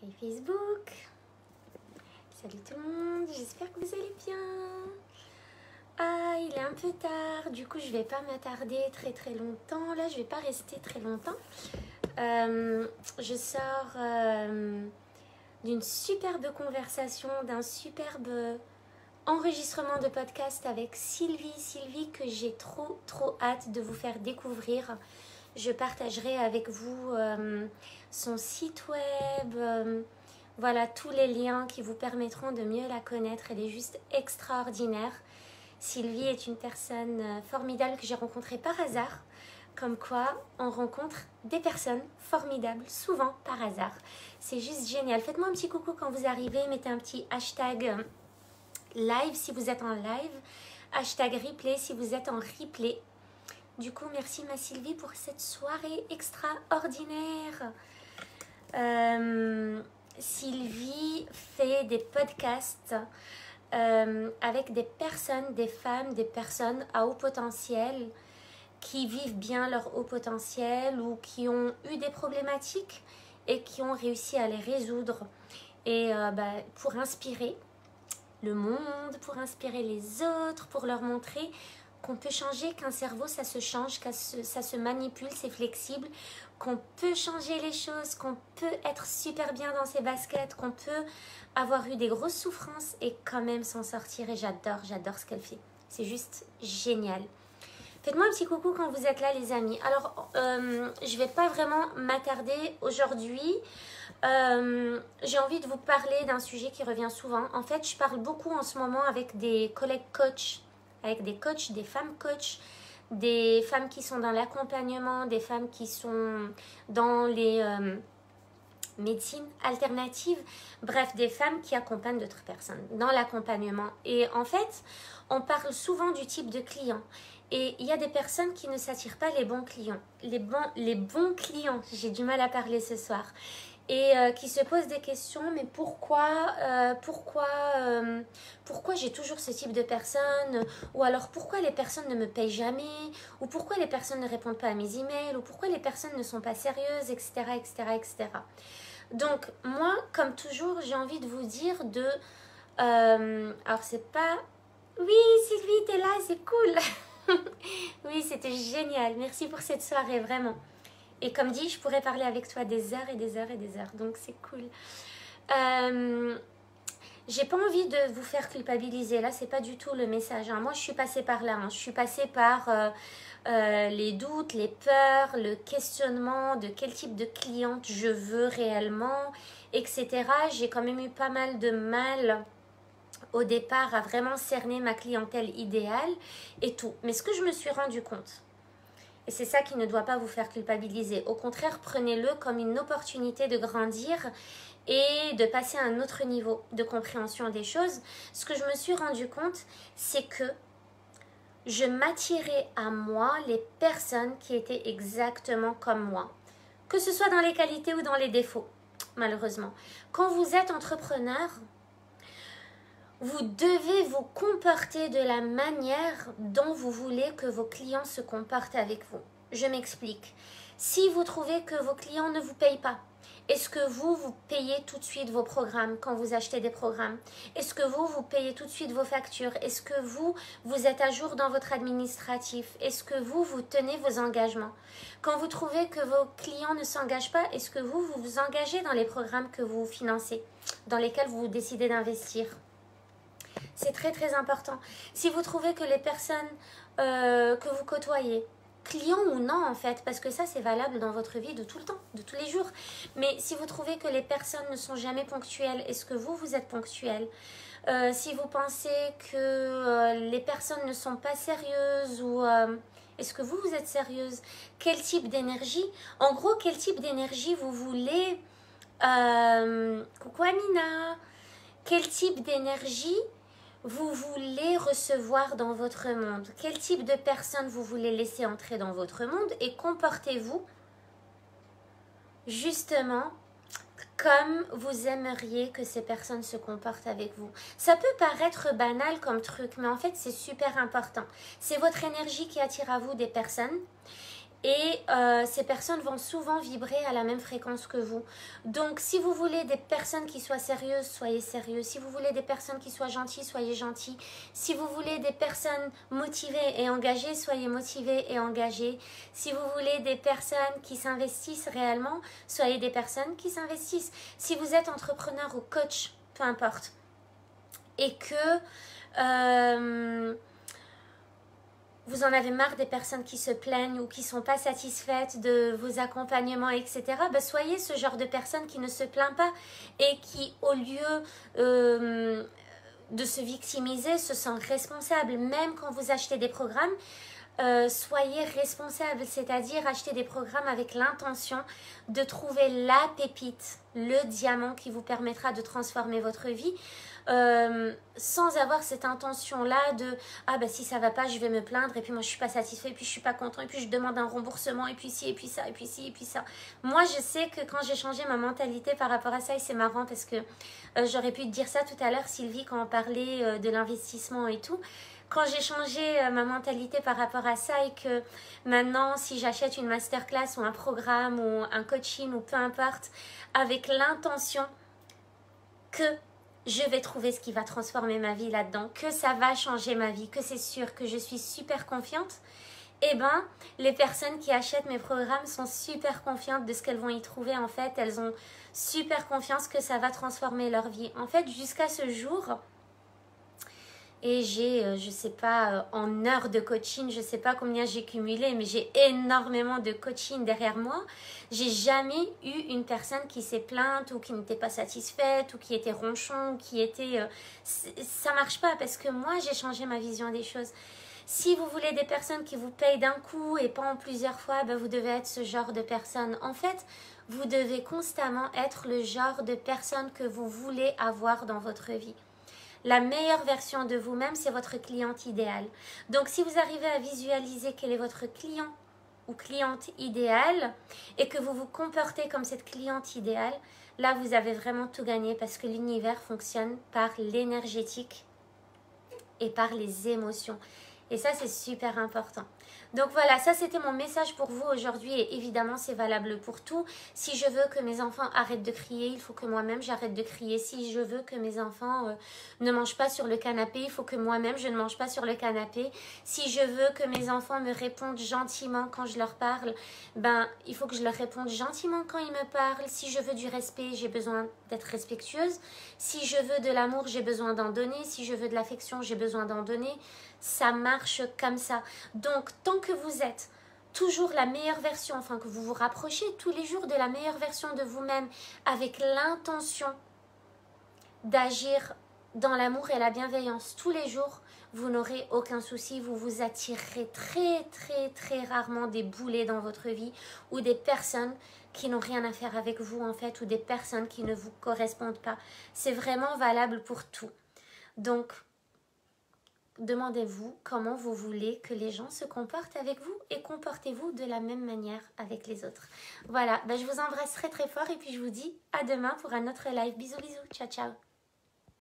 Hey Facebook, salut tout le monde, j'espère que vous allez bien. Ah, il est un peu tard, du coup je vais pas m'attarder très longtemps. Là je vais pas rester très longtemps. Je sors d'une superbe conversation, d'un superbe enregistrement de podcast avec Sylvie que j'ai trop hâte de vous faire découvrir. Je partagerai avec vous son site web, voilà tous les liens qui vous permettront de mieux la connaître. Elle est juste extraordinaire. Sylvie est une personne formidable que j'ai rencontrée par hasard. Comme quoi, on rencontre des personnes formidables, souvent par hasard. C'est juste génial. Faites-moi un petit coucou quand vous arrivez. Mettez un petit hashtag live si vous êtes en live. Hashtag replay si vous êtes en replay. Du coup, merci ma Sylvie pour cette soirée extraordinaire. Sylvie fait des podcasts avec des personnes, des femmes, des personnes à haut potentiel qui vivent bien leur haut potentiel ou qui ont eu des problématiques et qui ont réussi à les résoudre. Et pour inspirer le monde, pour inspirer les autres, pour leur montrer qu'on peut changer, qu'un cerveau ça se change, que ça se manipule, c'est flexible, qu'on peut changer les choses, qu'on peut être super bien dans ses baskets, qu'on peut avoir eu des grosses souffrances et quand même s'en sortir. Et j'adore ce qu'elle fait. C'est juste génial. Faites-moi un petit coucou quand vous êtes là les amis. Alors je vais pas vraiment m'attarder aujourd'hui. J'ai envie de vous parler d'un sujet qui revient souvent. En fait, je parle beaucoup en ce moment avec des collègues coachs, avec des coachs, des femmes coachs, des femmes qui sont dans l'accompagnement, des femmes qui sont dans les médecines alternatives, bref, des femmes qui accompagnent d'autres personnes dans l'accompagnement. Et en fait, on parle souvent du type de client. Et il y a des personnes qui ne s'attirent pas les bons clients. Les bons clients, j'ai du mal à parler ce soir. Et qui se posent des questions, mais pourquoi j'ai toujours ce type de personnes, ou alors pourquoi les personnes ne me payent jamais, ou pourquoi les personnes ne répondent pas à mes emails, ou pourquoi les personnes ne sont pas sérieuses, etc. Donc moi, comme toujours, j'ai envie de vous dire de... alors c'est pas... Oui Sylvie, t'es là, c'est cool. Oui, c'était génial, merci pour cette soirée, vraiment. Et comme dit, je pourrais parler avec toi des heures et des heures et des heures. Donc, c'est cool. J'ai pas envie de vous faire culpabiliser. Là, c'est pas du tout le message. Hein. Moi, je suis passée par là. Hein. Je suis passée par les doutes, les peurs, le questionnement de quel type de cliente je veux réellement, etc. J'ai quand même eu pas mal de mal au départ à vraiment cerner ma clientèle idéale et tout. Mais ce que je me suis rendu compte, et c'est ça qui ne doit pas vous faire culpabiliser. Au contraire, prenez-le comme une opportunité de grandir et de passer à un autre niveau de compréhension des choses. Ce que je me suis rendu compte, c'est que je m'attirais à moi les personnes qui étaient exactement comme moi. Que ce soit dans les qualités ou dans les défauts, malheureusement. Quand vous êtes entrepreneur, vous devez vous comporter de la manière dont vous voulez que vos clients se comportent avec vous. Je m'explique. Si vous trouvez que vos clients ne vous payent pas, est-ce que vous payez tout de suite vos programmes quand vous achetez des programmes? Est-ce que vous payez tout de suite vos factures? Est-ce que vous êtes à jour dans votre administratif? Est-ce que vous tenez vos engagements? Quand vous trouvez que vos clients ne s'engagent pas, est-ce que vous vous engagez dans les programmes que vous financez, dans lesquels vous décidez d'investir? C'est très important. Si vous trouvez que les personnes que vous côtoyez, clients ou non en fait, parce que ça c'est valable dans votre vie de tout le temps, de tous les jours. Mais si vous trouvez que les personnes ne sont jamais ponctuelles, est-ce que vous êtes ponctuel? Si vous pensez que les personnes ne sont pas sérieuses ou... est-ce que vous êtes sérieuse? Quel type d'énergie? En gros, quel type d'énergie vous voulez? Coucou Amina. Quel type d'énergie vous voulez recevoir dans votre monde? Quel type de personne vous voulez laisser entrer dans votre monde? Et comportez-vous justement comme vous aimeriez que ces personnes se comportent avec vous. Ça peut paraître banal comme truc, mais en fait c'est super important. C'est votre énergie qui attire à vous des personnes Et ces personnes vont souvent vibrer à la même fréquence que vous. Donc si vous voulez des personnes qui soient sérieuses, soyez sérieux. Si vous voulez des personnes qui soient gentilles, soyez gentils. Si vous voulez des personnes motivées et engagées, soyez motivés et engagés. Si vous voulez des personnes qui s'investissent réellement, soyez des personnes qui s'investissent. Si vous êtes entrepreneur ou coach, peu importe, et que vous en avez marre des personnes qui se plaignent ou qui ne sont pas satisfaites de vos accompagnements, etc. Ben, soyez ce genre de personne qui ne se plaint pas et qui, au lieu de se victimiser, se sent responsable. Même quand vous achetez des programmes, soyez responsable, c'est-à-dire acheter des programmes avec l'intention de trouver la pépite, le diamant qui vous permettra de transformer votre vie. Sans avoir cette intention-là de « Ah ben si ça va pas, je vais me plaindre et puis moi je suis pas satisfait et puis je suis pas content et puis je demande un remboursement et puis ci et puis ça et puis ci et puis ça. » Moi je sais que quand j'ai changé ma mentalité par rapport à ça, et c'est marrant parce que j'aurais pu te dire ça tout à l'heure Sylvie quand on parlait de l'investissement et tout. Quand j'ai changé ma mentalité par rapport à ça et que maintenant si j'achète une masterclass ou un programme ou un coaching ou peu importe, avec l'intention que je vais trouver ce qui va transformer ma vie là-dedans, que ça va changer ma vie, que c'est sûr, que je suis super confiante, eh ben, les personnes qui achètent mes programmes sont super confiantes de ce qu'elles vont y trouver. En fait, elles ont super confiance que ça va transformer leur vie. En fait, jusqu'à ce jour, et j'ai, je sais pas, en heures de coaching, je sais pas combien j'ai cumulé, mais j'ai énormément de coaching derrière moi. J'ai jamais eu une personne qui s'est plainte ou qui n'était pas satisfaite ou qui était ronchon, qui était... ça marche pas parce que moi, j'ai changé ma vision des choses. Si vous voulez des personnes qui vous payent d'un coup et pas en plusieurs fois, ben vous devez être ce genre de personne. En fait, vous devez constamment être le genre de personne que vous voulez avoir dans votre vie. La meilleure version de vous-même, c'est votre cliente idéale. Donc, si vous arrivez à visualiser quel est votre client ou cliente idéale et que vous vous comportez comme cette cliente idéale, là, vous avez vraiment tout gagné parce que l'univers fonctionne par l'énergétique et par les émotions. Et ça, c'est super important. Donc voilà, ça c'était mon message pour vous aujourd'hui et évidemment c'est valable pour tout. Si je veux que mes enfants arrêtent de crier, il faut que moi-même j'arrête de crier. Si je veux que mes enfants ne mangent pas sur le canapé, il faut que moi-même je ne mange pas sur le canapé. Si je veux que mes enfants me répondent gentiment quand je leur parle, ben il faut que je leur réponde gentiment quand ils me parlent. Si je veux du respect, j'ai besoin d'être respectueuse. Si je veux de l'amour, j'ai besoin d'en donner. Si je veux de l'affection, j'ai besoin d'en donner. Ça marche comme ça. Donc, tant que vous êtes toujours la meilleure version, enfin que vous vous rapprochez tous les jours de la meilleure version de vous-même avec l'intention d'agir dans l'amour et la bienveillance tous les jours, vous n'aurez aucun souci. Vous vous attirerez très rarement des boulets dans votre vie ou des personnes qui n'ont rien à faire avec vous en fait ou des personnes qui ne vous correspondent pas. C'est vraiment valable pour tout. Donc, demandez-vous comment vous voulez que les gens se comportent avec vous et comportez-vous de la même manière avec les autres. Voilà, je vous embrasse très fort et puis je vous dis à demain pour un autre live. Bisous, ciao, ciao.